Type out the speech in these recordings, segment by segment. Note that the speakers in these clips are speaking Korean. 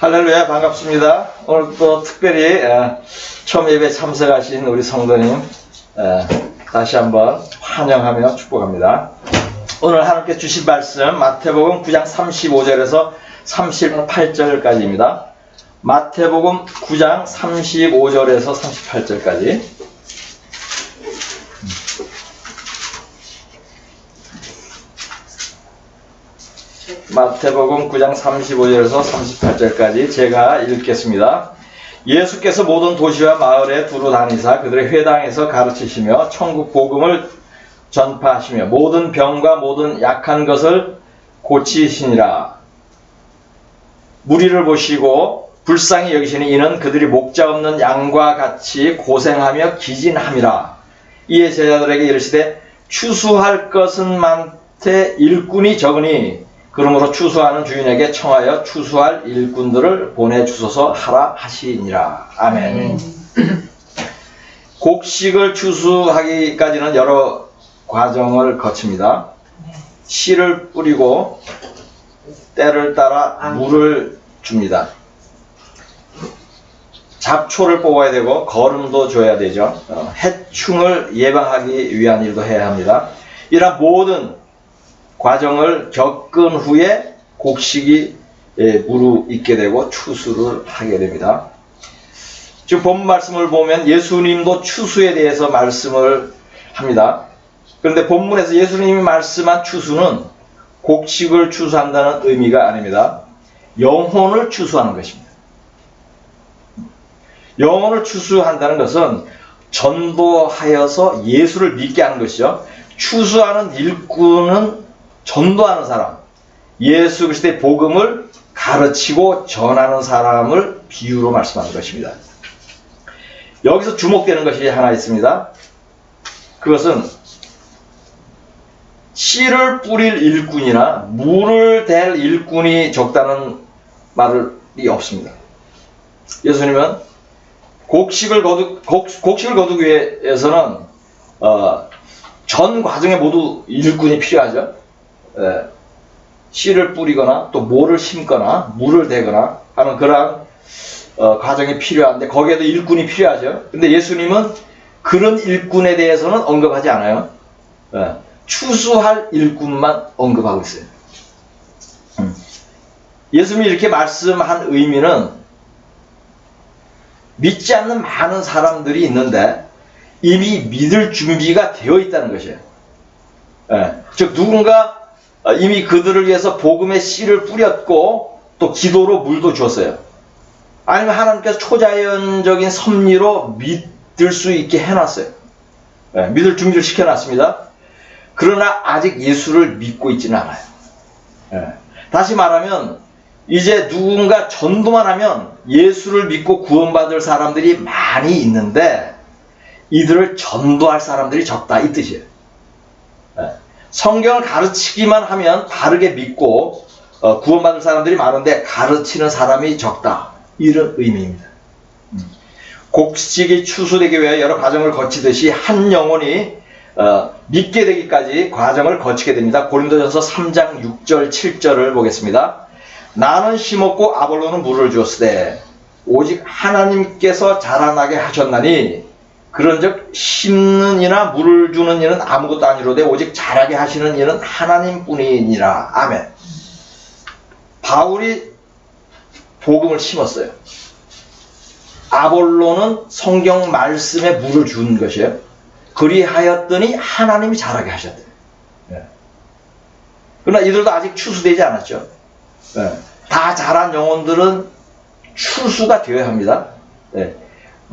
할렐루야, 반갑습니다. 오늘 또 특별히 처음 예배 참석하신 우리 성도님 다시 한번 환영하며 축복합니다. 오늘 하나님께 주신 말씀 마태복음 9장 35절에서 38절까지입니다. 마태복음 9장 35절에서 38절까지. 마태복음 9장 35절에서 38절까지 제가 읽겠습니다. 예수께서 모든 도시와 마을에 두루 다니사 그들의 회당에서 가르치시며 천국 복음을 전파하시며 모든 병과 모든 약한 것을 고치시니라. 무리를 보시고 불쌍히 여기시니 이는 그들이 목자 없는 양과 같이 고생하며 기진함이라. 이에 제자들에게 이르시되 추수할 것은 많되 일꾼이 적으니 그러므로 추수하는 주인에게 청하여 추수할 일꾼들을 보내주소서 하라 하시니라. 아멘. 곡식을 추수하기까지는 여러 과정을 거칩니다. 씨를 뿌리고 때를 따라 물을 줍니다. 잡초를 뽑아야 되고 거름도 줘야 되죠. 해충을 예방하기 위한 일도 해야 합니다. 이런 모든 과정을 겪은 후에 곡식이 무르익게 되고 추수를 하게 됩니다. 지금 본 말씀을 보면 예수님도 추수에 대해서 말씀을 합니다. 그런데 본문에서 예수님이 말씀한 추수는 곡식을 추수한다는 의미가 아닙니다. 영혼을 추수하는 것입니다. 영혼을 추수한다는 것은 전도하여서 예수를 믿게 하는 것이죠. 추수하는 일꾼은 전도하는 사람, 예수 그리스도의 복음을 가르치고 전하는 사람을 비유로 말씀하는 것입니다. 여기서 주목되는 것이 하나 있습니다. 그것은 씨를 뿌릴 일꾼이나 물을 댈 일꾼이 적다는 말이 없습니다. 예수님은 곡식을 거두기 위해서는 전 과정에 모두 일꾼이 필요하죠. 씨를 뿌리거나 또 모를 심거나 물을 대거나 하는 그러한 과정이 필요한데 거기에도 일꾼이 필요하죠. 근데 예수님은 그런 일꾼에 대해서는 언급하지 않아요. 추수할 일꾼만 언급하고 있어요. 예수님이 이렇게 말씀한 의미는 믿지 않는 많은 사람들이 있는데 이미 믿을 준비가 되어 있다는 것이에요. 즉 누군가 이미 그들을 위해서 복음의 씨를 뿌렸고 또 기도로 물도 줬어요. 아니면 하나님께서 초자연적인 섭리로 믿을 수 있게 해놨어요. 믿을 준비를 시켜놨습니다. 그러나 아직 예수를 믿고 있지는 않아요. 다시 말하면 이제 누군가 전도만 하면 예수를 믿고 구원받을 사람들이 많이 있는데 이들을 전도할 사람들이 적다 이 뜻이에요. 성경을 가르치기만 하면 바르게 믿고 구원받을 사람들이 많은데 가르치는 사람이 적다 이런 의미입니다. 곡식이 추수되기 위해 여러 과정을 거치듯이 한 영혼이 믿게 되기까지 과정을 거치게 됩니다. 고린도전서 3장 6절 7절을 보겠습니다. 나는 심었고 아볼로는 물을 주었으되 오직 하나님께서 자라나게 하셨나니 그런즉 심는 이나 물을 주는 이는 아무것도 아니로되 오직 자라게 하시는 이는 하나님뿐이니라. 아멘. 바울이 복음을 심었어요. 아볼로는 성경 말씀에 물을 준 것이에요. 그리하였더니 하나님이 자라게 하셨대요. 그러나 이들도 아직 추수되지 않았죠. 다 자란 영혼들은 추수가 되어야 합니다.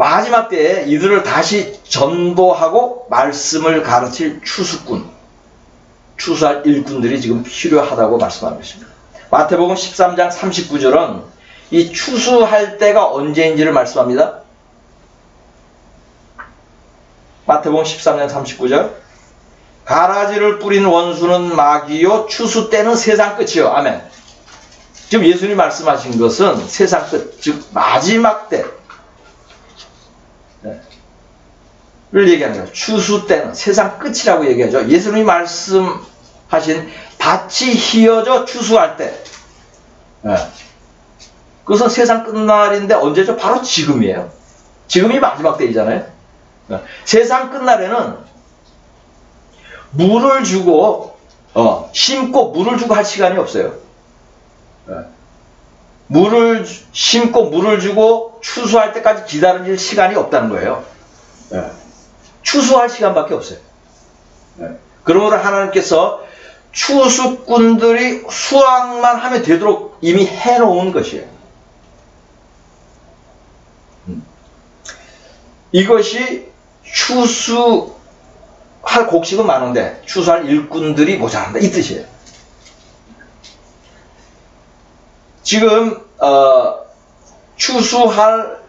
마지막 때에 이들을 다시 전도하고 말씀을 가르칠 추수꾼, 추수할 일꾼들이 지금 필요하다고 말씀하는 것입니다. 마태복음 13장 39절은 이 추수할 때가 언제인지를 말씀합니다. 마태복음 13장 39절 가라지를 뿌린 원수는 마귀요 추수 때는 세상 끝이요. 아멘. 지금 예수님이 말씀하신 것은 세상 끝, 즉 마지막 때 를 얘기하는 거예요. 추수 때는 세상 끝이라고 얘기하죠. 예수님이 말씀하신 밭이 휘어져 추수할 때 그것은 세상 끝날인데 언제죠? 바로 지금이에요. 지금이 마지막 때이잖아요. 세상 끝날에는 물을 주고 심고 물을 주고 할 시간이 없어요. 물을 심고 물을 주고 추수할 때까지 기다릴 시간이 없다는 거예요. 추수할 시간밖에 없어요. 그러므로 하나님께서 추수꾼들이 수확만 하면 되도록 이미 해놓은 것이에요. 이것이 추수할 곡식은 많은데 추수할 일꾼들이 모자란다 이 뜻이에요. 지금 추수할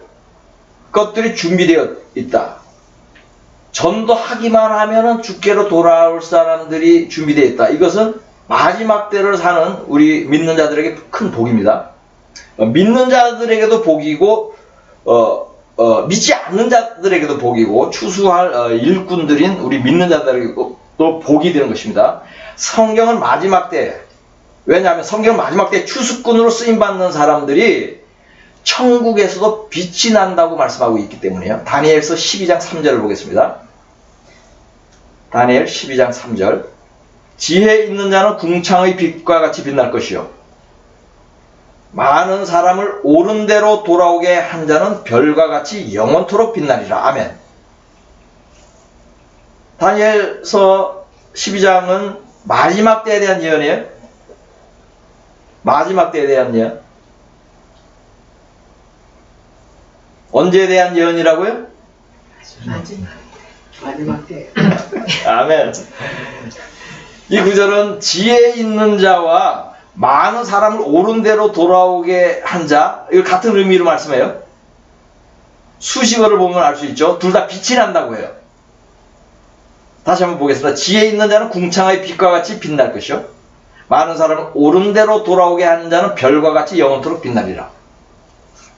것들이 준비되어 있다. 전도하기만 하면은 주께로 돌아올 사람들이 준비되어 있다. 이것은 마지막 때를 사는 우리 믿는 자들에게 큰 복입니다. 믿는 자들에게도 복이고 믿지 않는 자들에게도 복이고 추수할 일꾼들인 우리 믿는 자들에게도 복이 되는 것입니다. 성경은 마지막 때, 왜냐하면 성경은 마지막 때 추수꾼으로 쓰임받는 사람들이 천국에서도 빛이 난다고 말씀하고 있기 때문이에요. 다니엘서 12장 3절을 보겠습니다. 다니엘 12장 3절. 지혜 있는 자는 궁창의 빛과 같이 빛날 것이요 많은 사람을 옳은 대로 돌아오게 한 자는 별과 같이 영원토록 빛나리라. 아멘. 다니엘서 12장은 마지막 때에 대한 예언이에요. 마지막 때에 대한 예언. 언제에 대한 예언이라고요? 마지막 때. 아멘. 이 구절은 지혜 있는 자와 많은 사람을 옳은 대로 돌아오게 한 자, 이거 같은 의미로 말씀해요. 수식어를 보면 알 수 있죠. 둘 다 빛이 난다고 해요. 다시 한번 보겠습니다. 지혜 있는 자는 궁창의 빛과 같이 빛날 것이요 많은 사람을 옳은 대로 돌아오게 하는 자는 별과 같이 영원토록 빛나리라.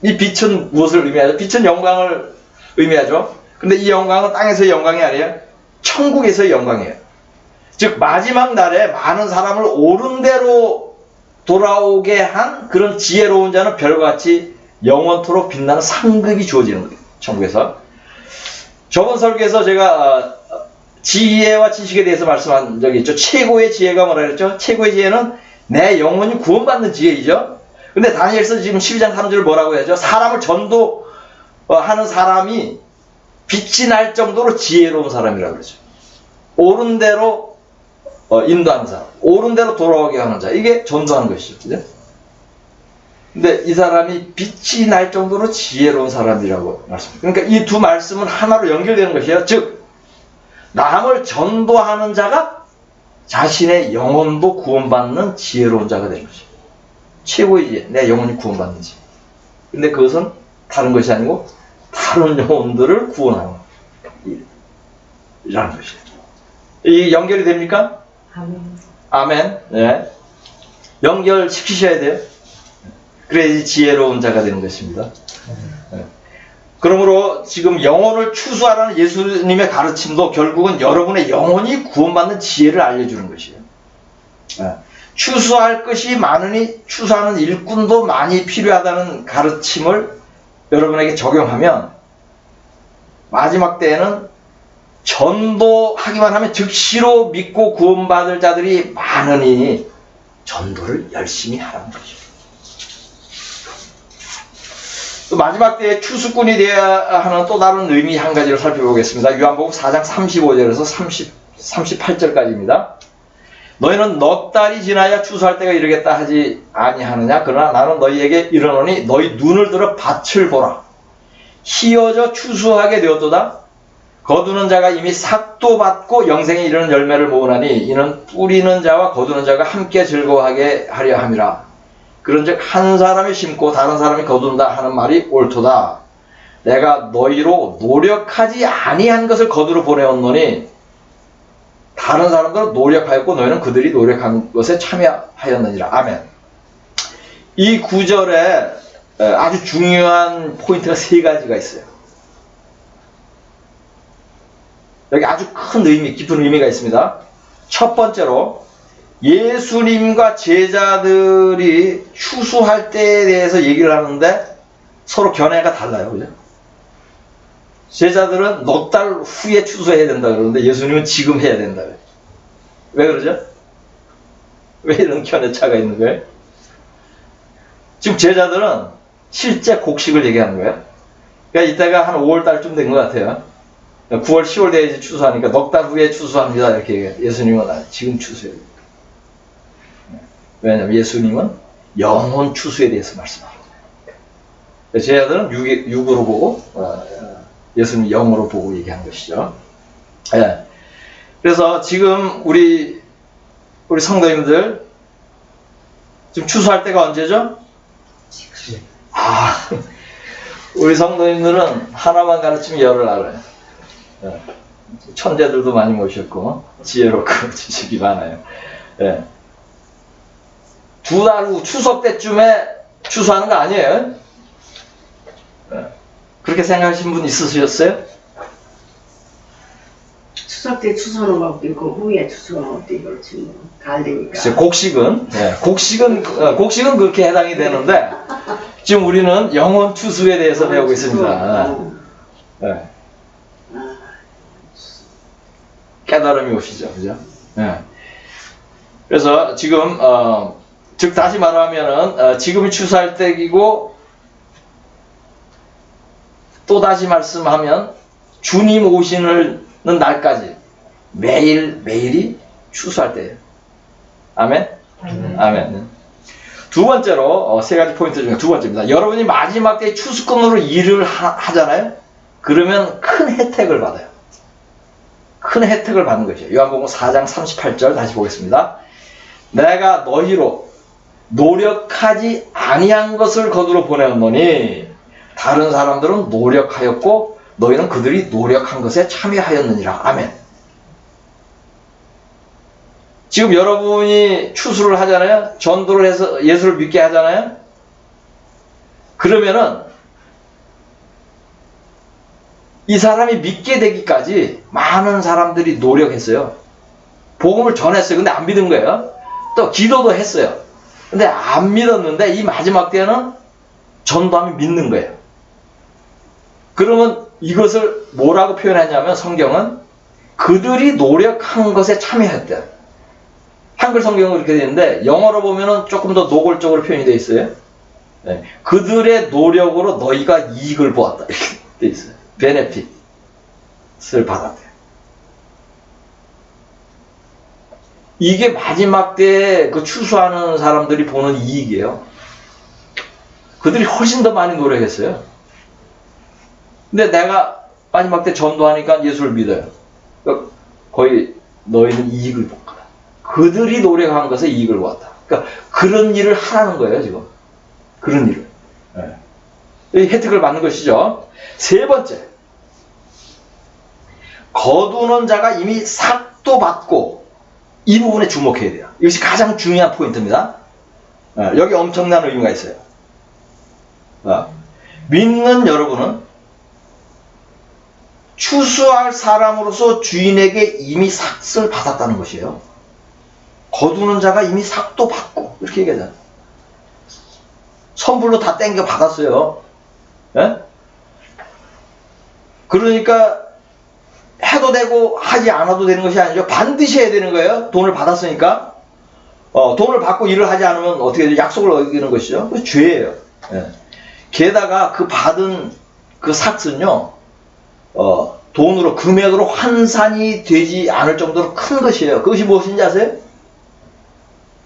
이 빛은 무엇을 의미하죠? 빛은 영광을 의미하죠. 근데 이 영광은 땅에서의 영광이 아니에요. 천국에서의 영광이에요. 즉 마지막 날에 많은 사람을 옳은 대로 돌아오게 한 그런 지혜로운 자는 별과 같이 영원토록 빛나는 상급이 주어지는 거예요. 천국에서. 저번 설교에서 제가 지혜와 지식에 대해서 말씀한 적이 있죠. 최고의 지혜가 뭐라 그랬죠? 최고의 지혜는 내 영혼이 구원받는 지혜이죠. 근데 다니엘서 지금 12장 3절을 뭐라고 해야죠? 사람을 전도하는 사람이 빛이 날 정도로 지혜로운 사람이라고 그러죠. 옳은 대로 인도하는 사람, 옳은 대로 돌아오게 하는 자, 이게 전도하는 것이죠. 그죠? 근데 이 사람이 빛이 날 정도로 지혜로운 사람이라고 말씀합니다. 그러니까 이 두 말씀은 하나로 연결되는 것이에요. 즉 남을 전도하는 자가 자신의 영혼도 구원받는 지혜로운 자가 되는 것이에요. 최고의 지혜, 내 영혼이 구원받는 지혜. 근데 그것은 다른 것이 아니고 다른 영혼들을 구원하는 이라는 것이에요. 이 연결이 됩니까? 아멘. 아멘. 네. 연결시키셔야 돼요. 그래야지 지혜로운 자가 되는 것입니다. 네. 그러므로 지금 영혼을 추수하라는 예수님의 가르침도 결국은 여러분의 영혼이 구원받는 지혜를 알려주는 것이에요. 네. 추수할 것이 많으니 추수하는 일꾼도 많이 필요하다는 가르침을 여러분에게 적용하면 마지막 때에는 전도하기만 하면 즉시로 믿고 구원받을 자들이 많으니 전도를 열심히 하라는 것이죠. 또 마지막 때에 추수꾼이 되어야 하는 또 다른 의미 한 가지를 살펴보겠습니다. 요한복음 4장 35절에서 38절까지입니다. 너희는 넉 달이 지나야 추수할 때가 이르겠다 하지 아니하느냐? 그러나 나는 너희에게 이르노니 너희 눈을 들어 밭을 보라. 희어져 추수하게 되었도다. 거두는 자가 이미 삭도 받고 영생에 이르는 열매를 모으나니 이는 뿌리는 자와 거두는 자가 함께 즐거워하게 하려 함이라. 그런즉 한 사람이 심고 다른 사람이 거둔다 하는 말이 옳도다. 내가 너희로 노력하지 아니한 것을 거두러 보내었노니 다른 사람들은 노력하였고 너희는 그들이 노력한 것에 참여하였느니라. 아멘. 이 구절에 아주 중요한 포인트가 세 가지가 있어요. 여기 아주 큰 의미, 깊은 의미가 있습니다. 첫 번째로 예수님과 제자들이 추수할 때에 대해서 얘기를 하는데 서로 견해가 달라요. 그죠? 제자들은 넉 달 후에 추수해야 된다 그러는데 예수님은 지금 해야 된다. 왜 그러죠? 왜 이런 견해 차가 있는 거예요? 지금 제자들은 실제 곡식을 얘기하는 거예요. 그러니까 이때가 한 5월 달쯤 된 것 같아요. 9월, 10월 돼야지 추수하니까 넉 달 후에 추수합니다. 이렇게 얘기해요. 예수님은 지금 추수해요. 왜냐하면 예수님은 영혼 추수에 대해서 말씀하고 제자들은 육으로 보고 예수님 영으로 보고 얘기한 것이죠. 예. 그래서 지금 우리 성도님들 지금 추수할 때가 언제죠? 우리 성도님들은 하나만 가르치면 열을 알아요. 예. 천재들도 많이 모셨고 지혜롭고 지식이 많아요. 예. 2달 후 추석 때쯤에 추수하는 거 아니에요? 예. 그렇게 생각하시는 분 있으셨어요? 추석 때 추수는 먹고 있고 후에 추수는 먹고 있고 그렇지 뭐 다르니까. 곡식은 곡식은 그렇게 해당이 되는데 지금 우리는 영혼 추수에 대해서 배우고 있습니다. 예. 깨달음이 오시죠, 그죠? 예. 그래서 지금 즉 다시 말하면은 지금이 추수할 때이고 또 다시 말씀하면 주님 오시는 날까지 매일이 추수할 때예요. 아멘? 아멘. 두 번째로 세 가지 포인트 중에 두 번째입니다. 여러분이 마지막 때 추수꾼으로 일을 하잖아요. 그러면 큰 혜택을 받아요. 큰 혜택을 받는 것이에요. 요한복음 4장 38절 다시 보겠습니다. 내가 너희로 노력하지 아니한 것을 거두러 보내었노니 다른 사람들은 노력하였고 너희는 그들이 노력한 것에 참여하였느니라. 아멘. 지금 여러분이 추수를 하잖아요. 전도를 해서 예수를 믿게 하잖아요. 그러면은 이 사람이 믿게 되기까지 많은 사람들이 노력했어요. 복음을 전했어요. 근데 안 믿은 거예요. 또 기도도 했어요. 근데 안 믿었는데 이 마지막 때는 전도하면 믿는 거예요. 그러면 이것을 뭐라고 표현하냐면 성경은 그들이 노력한 것에 참여했대. 한글 성경은 그렇게 되어 있는데 영어로 보면은 조금 더 노골적으로 표현이 되어 있어요. 네. 그들의 노력으로 너희가 이익을 보았다. 이렇게 되어 있어요. 베네핏을 받았대. 이게 마지막 때 그 추수하는 사람들이 보는 이익이에요. 그들이 훨씬 더 많이 노력했어요. 근데 내가 마지막 때 전도하니까 예수를 믿어요. 그러니까 거의 너희는 이익을 볼 거야. 그들이 노력한 것에 이익을 보았다. 그러니까 그런 일을 하라는 거예요, 지금. 그런 일을. 네. 이 혜택을 받는 것이죠. 세 번째. 거두는 자가 이미 삭도 받고 이 부분에 주목해야 돼요. 이것이 가장 중요한 포인트입니다. 여기 엄청난 의미가 있어요. 믿는 여러분은 추수할 사람으로서 주인에게 이미 삭을 받았다는 것이에요. 거두는 자가 이미 삭도 받고 이렇게 얘기하잖아요. 선불로 다 땡겨 받았어요. 예? 그러니까 해도 되고 하지 않아도 되는 것이 아니죠. 반드시 해야 되는 거예요. 돈을 받았으니까. 돈을 받고 일을 하지 않으면 어떻게 되죠? 약속을 어기는 것이죠. 그게 죄예요. 예. 게다가 그 받은 그 삭은요, 돈으로, 금액으로 환산이 되지 않을 정도로 큰 것이에요. 그것이 무엇인지 아세요?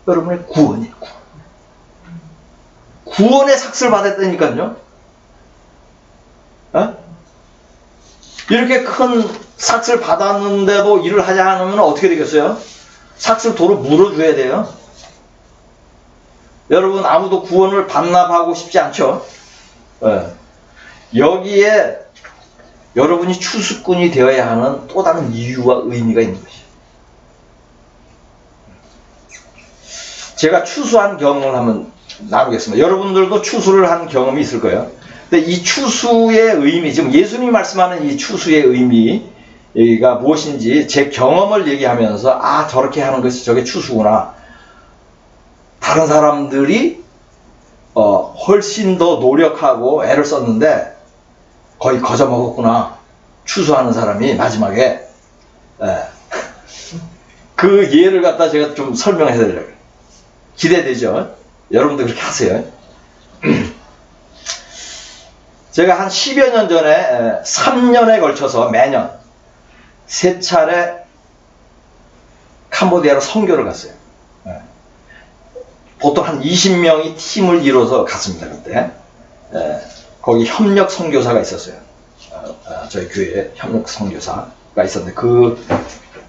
여러분의 구원이에요. 구원의 삭을 받았다니까요. 이렇게 큰 삭을 받았는데도 일을 하지 않으면 어떻게 되겠어요? 삭을 도로 물어줘야 돼요. 여러분 아무도 구원을 반납하고 싶지 않죠? 여기에 여러분이 추수꾼이 되어야 하는 또 다른 이유와 의미가 있는 것이에요. 제가 추수한 경험을 한번 나누겠습니다. 여러분들도 추수를 한 경험이 있을 거예요. 근데 이 추수의 의미, 지금 예수님이 말씀하는 이 추수의 의미가 무엇인지 제 경험을 얘기하면서 저렇게 하는 것이 저게 추수구나 다른 사람들이 훨씬 더 노력하고 애를 썼는데 거의 거저먹었구나. 추수하는 사람이 마지막에. 예. 그 예를 갖다 제가 좀 설명해 드리려고요. 기대되죠? 여러분도 그렇게 하세요. 제가 한 10여 년 전에 3년에 걸쳐서 매년 3차례 캄보디아로 선교를 갔어요. 보통 한 20명이 팀을 이뤄서 갔습니다. 그때 거기 협력 선교사가 있었어요. 저희 교회에 협력 선교사가 있었는데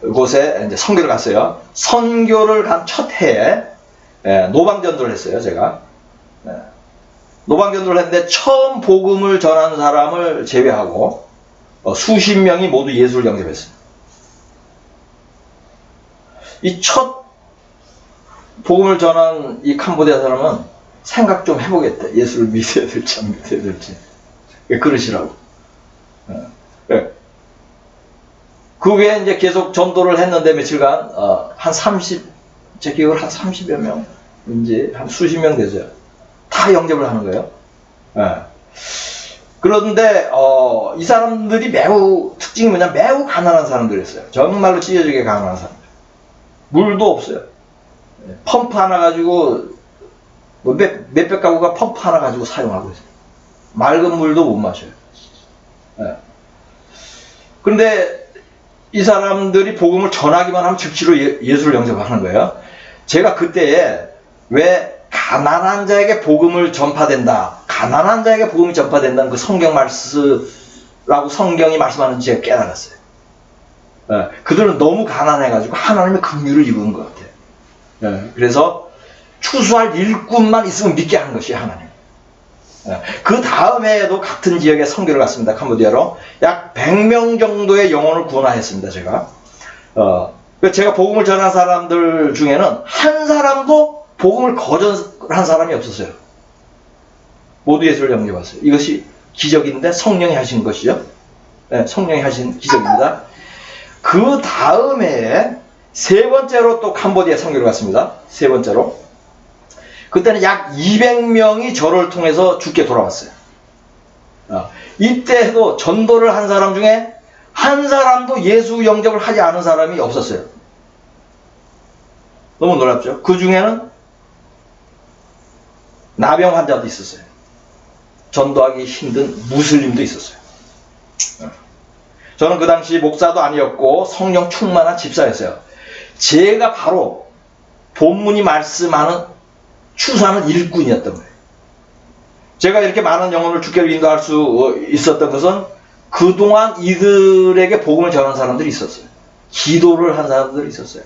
그곳에 이제 선교를 갔어요. 선교를 간 첫 해에 노방전도를 했어요. 제가 노방전도를 했는데 처음 복음을 전하는 사람을 제외하고 수십 명이 모두 예수를 영접했어요. 이 첫 복음을 전한 이 캄보디아 사람은 생각 좀 해보겠다. 예수를 믿어야 될지 안 믿어야 될지. 그러시라고. 그 외에 이제 계속 전도를 했는데 며칠간 한 30, 제 기억으로 한 30여 명, 이제 한 수십 명 되죠. 다 영접을 하는 거예요. 그런데 이 사람들이 매우 특징이 뭐냐면 매우 가난한 사람들이었어요. 정말로 찢어지게 가난한 사람들. 물도 없어요. 펌프 하나 가지고 몇백 가구가 펌프 하나 가지고 사용하고 있어요. 맑은 물도 못 마셔요. 그런데 이 사람들이 복음을 전하기만 하면 즉시로 예수를 영접하는 거예요. 제가 그때에 왜 가난한 자에게 복음을 전파된다, 가난한 자에게 복음이 전파된다는 그 성경 말씀라고 성경이 말씀하는지 제가 깨달았어요. 그들은 너무 가난해가지고 하나님의 긍휼을 입은 것 같아요. 그래서 추수할 일꾼만 있으면 믿게 하는 것이 하나님. 그 다음에도 같은 지역에 선교를 갔습니다. 캄보디아로 약 100명 정도의 영혼을 구원하였습니다. 제가 복음을 전한 사람들 중에는 한 사람도 복음을 거절한 사람이 없었어요. 모두 예수를 영접했어요. 이것이 기적인데 성령이 하신 것이죠. 성령이 하신 기적입니다. 그 다음에 세 번째로 또 캄보디아 선교를 갔습니다. 세 번째로. 그때는 약 200명이 저를 통해서 죽게 돌아왔어요. 이때도 전도를 한 사람 중에 한 사람도 예수 영접을 하지 않은 사람이 없었어요. 너무 놀랍죠? 그 중에는 나병 환자도 있었어요. 전도하기 힘든 무슬림도 있었어요. 저는 그 당시 목사도 아니었고 성령 충만한 집사였어요. 제가 바로 본문이 말씀하는 추수하는 일꾼이었던 거예요. 제가 이렇게 많은 영혼을 주께로 인도할 수 있었던 것은 그동안 이들에게 복음을 전한 사람들이 있었어요. 기도를 한 사람들이 있었어요.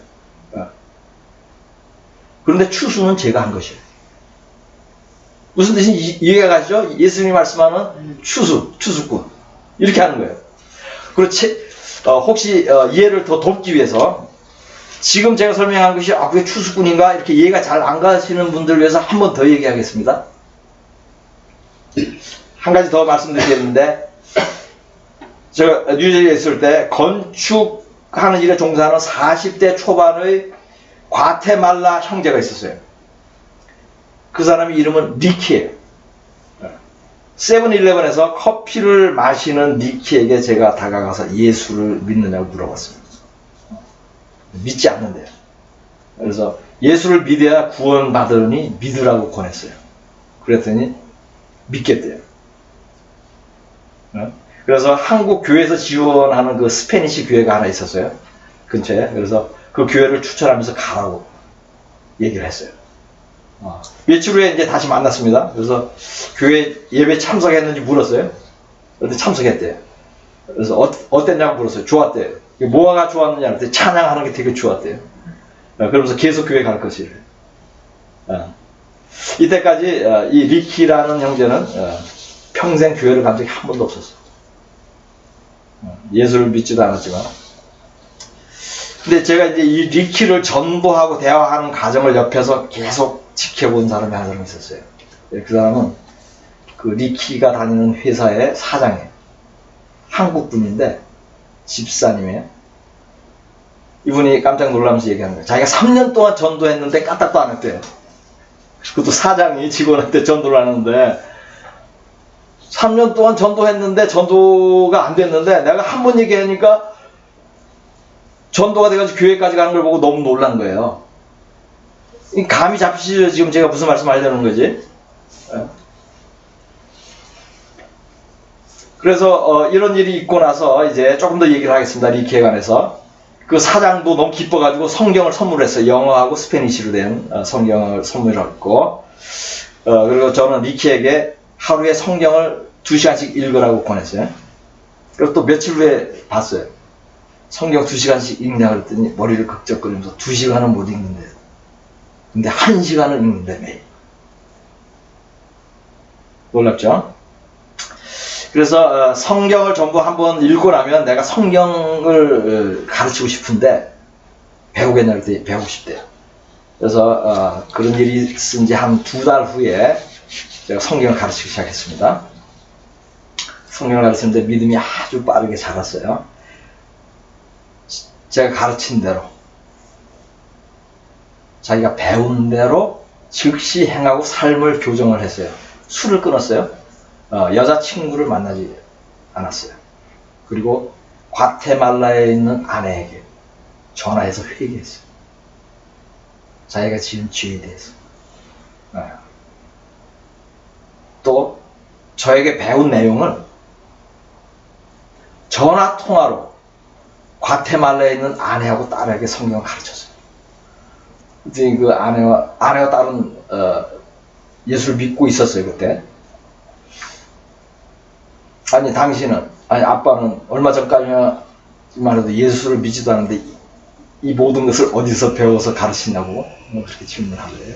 그런데 추수는 제가 한 것이에요. 무슨 뜻인지 이해가 가시죠? 예수님이 말씀하는 추수꾼. 이렇게 하는 거예요. 그렇지, 혹시 이해를 더 돕기 위해서 지금 제가 설명한 것이 그게 추수꾼인가? 이렇게 이해가 잘 안 가시는 분들을 위해서 한 번 더 얘기하겠습니다. 한 가지 더 말씀드리겠는데, 제가 뉴저지에 있을 때 건축하는 일에 종사하는 40대 초반의 과테말라 형제가 있었어요. 그 사람의 이름은 니키예요. 세븐일레븐에서 커피를 마시는 니키에게 제가 다가가서 예수를 믿느냐고 물어봤습니다. 믿지 않는데요. 그래서 예수를 믿어야 구원받으니 믿으라고 권했어요. 그랬더니 믿겠대요. 그래서 한국 교회에서 지원하는 그 스페니시 교회가 하나 있었어요. 근처에. 그래서 그 교회를 추천하면서 가라고 얘기를 했어요. 며칠 후에 이제 다시 만났습니다. 그래서 교회 예배 참석했는지 물었어요. 그런데 참석했대요. 그래서 어땠냐고 물었어요. 좋았대요. 뭐가 좋았느냐 그랬더니 찬양하는 게 되게 좋았대요. 그러면서 계속 교회 갈 것이래요. 이때까지 이 리키라는 형제는 평생 교회를 간 적이 한 번도 없었어요. 예수를 믿지도 않았지만. 근데 제가 이제 이 리키를 전도하고 대화하는 과정을 옆에서 계속 지켜본 사람이 한 사람 있었어요. 그 사람은 그 리키가 다니는 회사의 사장이에요. 한국 분인데 집사님이에요. 이분이 깜짝 놀라면서 얘기하는 거예요. 자기가 3년 동안 전도했는데 까딱도 안 했대요. 그것도 사장이 직원한테 전도를 하는데 3년 동안 전도했는데 전도가 안 됐는데 내가 한 번 얘기하니까 전도가 돼가지고 교회까지 가는 걸 보고 너무 놀란 거예요. 감이 잡히시죠? 지금 제가 무슨 말씀 하려는 거지? 그래서 이런 일이 있고 나서 이제 조금 더 얘기를 하겠습니다. 리키에 관해서. 그 사장도 너무 기뻐가지고 성경을 선물했어요. 영어하고 스페니쉬로 된 성경을 선물했고, 그리고 저는 리키에게 하루에 성경을 2시간씩 읽으라고 권했어요. 그리고 또 며칠 후에 봤어요. 성경 2시간씩 읽냐 그랬더니 머리를 극적거리면서 2시간은 못 읽는데, 근데 1시간은 읽는데 매일. 놀랍죠? 그래서 성경을 전부 한번 읽고 나면 내가 성경을 가르치고 싶은데 배우겠냐 그랬더니 배우고 싶대요. 그래서 그런 일이 있은 지 한 2달 후에 제가 성경을 가르치기 시작했습니다. 성경을 가르치는데 믿음이 아주 빠르게 자랐어요. 제가 가르친 대로, 자기가 배운 대로 즉시 행하고 삶을 교정을 했어요. 술을 끊었어요. 여자친구를 만나지 않았어요. 그리고 과테말라에 있는 아내에게 전화해서 회개했어요. 자기가 지은 죄에 대해서. 또 저에게 배운 내용을 전화 통화로 과테말라에 있는 아내하고 딸에게 성경을 가르쳤어요. 그랬더니 그 아내와 딸은 예수를 믿고 있었어요, 그때. 아니, 당신은, 아니, 아빠는 얼마 전까지만 해도 예수를 믿지도 않는데 이 모든 것을 어디서 배워서 가르치냐고 그렇게 질문을 한 거예요.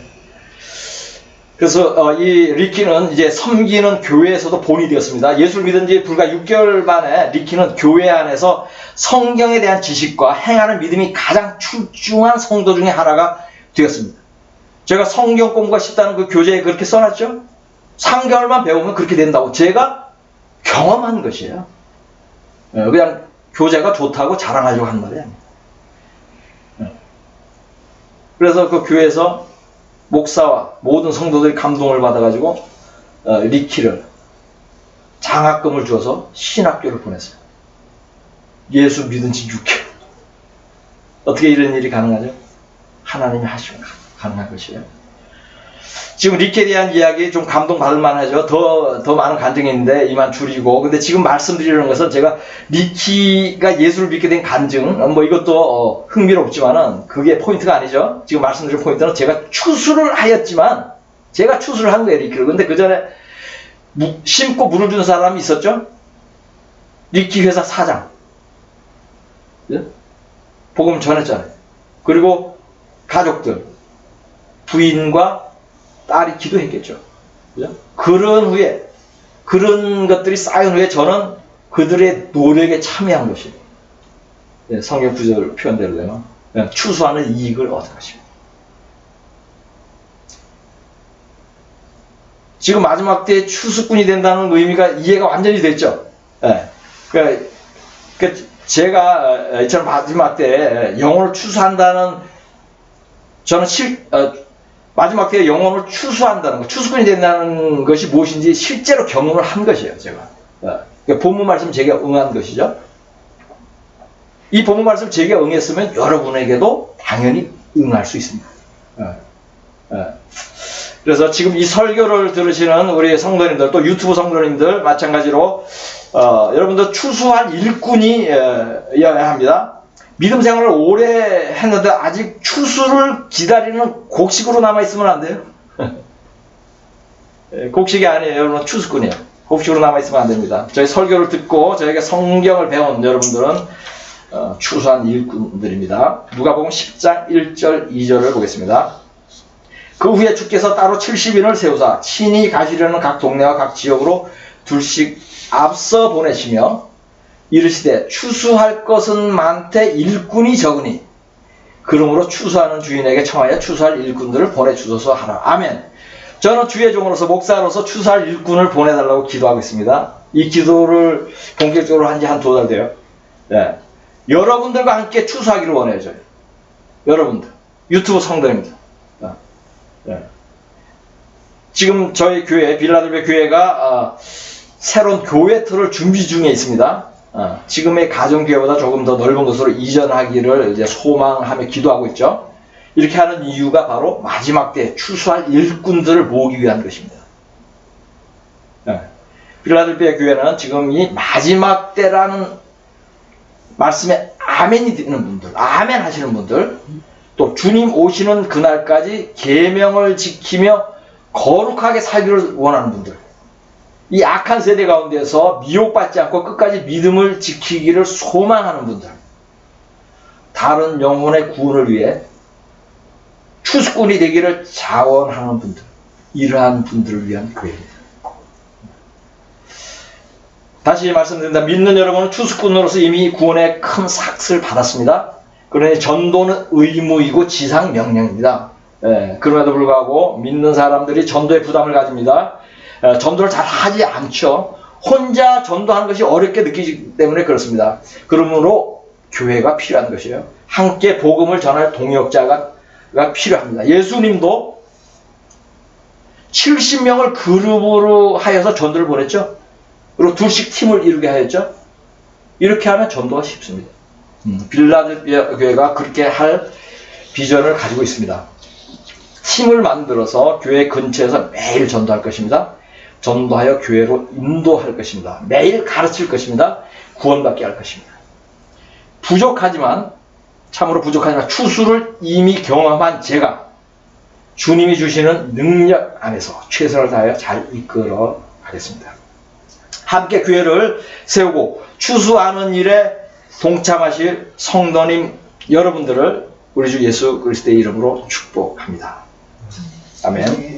그래서 이 리키는 이제 섬기는 교회에서도 본이 되었습니다. 예수를 믿은 지 불과 6개월 만에 리키는 교회 안에서 성경에 대한 지식과 행하는 믿음이 가장 출중한 성도 중에 하나가 되었습니다. 제가 성경 공부가 쉽다는 그 교재에 그렇게 써놨죠? 3개월만 배우면 그렇게 된다고 제가 경험한 것이에요. 그냥 교재가 좋다고 자랑하려고 한 말이 아니에요. 그래서 그 교회에서 목사와 모든 성도들이 감동을 받아가지고 리키를 장학금을 주어서 신학교를 보냈어요. 예수 믿은 지 6개월. 어떻게 이런 일이 가능하죠? 하나님이 하시면 가능한 것이에요. 지금 리키에 대한 이야기 좀 감동받을 만하죠. 더 많은 간증이 있는데 이만 줄이고. 근데 지금 말씀드리는 것은 제가 리키가 예수를 믿게 된 간증, 이것도 흥미롭지만은 그게 포인트가 아니죠. 지금 말씀드린 포인트는 제가 추수를 하였지만, 제가 추수를 한 거예요, 리키를. 근데 그 전에 심고 물을 준 사람이 있었죠? 리키 회사 사장. 복음 전했잖아요. 그리고 가족들, 부인과 딸이 기도했겠죠. 그죠? 그런 후에, 그런 것들이 쌓인 후에 저는 그들의 노력에 참여한 것입니다. 성경 구절 표현대로 되면 추수하는 이익을 얻은 것입니다. 지금 마지막 때에 추수꾼이 된다는 의미가 이해가 완전히 됐죠. 제가 이처럼 마지막 때에 영혼을 추수한다는, 저는 마지막 때에 영혼을 추수한다는 것, 추수꾼이 된다는 것이 무엇인지 실제로 경험을 한 것이에요, 제가. 본문 말씀 제게 응한 것이죠. 이 본문 말씀 제게 응했으면 여러분에게도 당연히 응할 수 있습니다. 그래서 지금 이 설교를 들으시는 우리 성도님들, 또 유튜브 성도님들 마찬가지로 여러분들 추수할 일꾼이어야 합니다. 믿음 생활을 오래 했는데 아직 추수를 기다리는 곡식으로 남아있으면 안 돼요. 곡식이 아니에요. 여러분, 추수꾼이에요. 곡식으로 남아있으면 안 됩니다. 저희 설교를 듣고 저에게 성경을 배운 여러분들은 추수한 일꾼들입니다. 누가복음 10장 1절 2절을 보겠습니다. 그 후에 주께서 따로 70인을 세우사 친히 가시려는 각 동네와 각 지역으로 둘씩 앞서 보내시며 이르시되 추수할 것은 많되 일꾼이 적으니 그러므로 추수하는 주인에게 청하여 추수할 일꾼들을 보내주소서 하라. 아멘. 저는 주의 종으로서 목사로서 추수할 일꾼을 보내달라고 기도하고 있습니다. 이 기도를 본격적으로 한 지 한 2달 돼요. 여러분들과 함께 추수하기를 원해요. 저희 여러분들 유튜브 성도입니다. 지금 저희 교회, 빌라델비아 교회가 새로운 교회 틀을 준비 중에 있습니다. 지금의 가정교회보다 조금 더 넓은 곳으로 이전하기를 이제 소망하며 기도하고 있죠. 이렇게 하는 이유가 바로 마지막 때 추수할 일꾼들을 모으기 위한 것입니다. 빌라델비아 교회는 지금 이 마지막 때라는 말씀에 아멘이 되는 분들, 아멘 하시는 분들, 또 주님 오시는 그날까지 계명을 지키며 거룩하게 살기를 원하는 분들, 이 악한 세대 가운데서 미혹받지 않고 끝까지 믿음을 지키기를 소망하는 분들, 다른 영혼의 구원을 위해 추수꾼이 되기를 자원하는 분들, 이러한 분들을 위한 교회입니다. 다시 말씀드립니다. 믿는 여러분은 추수꾼으로서 이미 구원의 큰 삭스를 받았습니다. 그러니 전도는 의무이고 지상 명령입니다. 그럼에도 불구하고 믿는 사람들이 전도의 부담을 가집니다. 전도를 잘 하지 않죠. 혼자 전도하는 것이 어렵게 느끼기 때문에 그렇습니다. 그러므로 교회가 필요한 것이에요. 함께 복음을 전할 동역자가 필요합니다. 예수님도 70명을 그룹으로 하여서 전도를 보냈죠. 그리고 둘씩 팀을 이루게 하였죠. 이렇게 하면 전도가 쉽습니다. 빌라델비아 교회가 그렇게 할 비전을 가지고 있습니다. 팀을 만들어서 교회 근처에서 매일 전도할 것입니다. 전도하여 교회로 인도할 것입니다. 매일 가르칠 것입니다. 구원받게 할 것입니다. 부족하지만, 참으로 부족하지만 추수를 이미 경험한 제가 주님이 주시는 능력 안에서 최선을 다하여 잘 이끌어 가겠습니다. 함께 교회를 세우고 추수하는 일에 동참하실 성도님 여러분들을 우리 주 예수 그리스도의 이름으로 축복합니다. 아멘.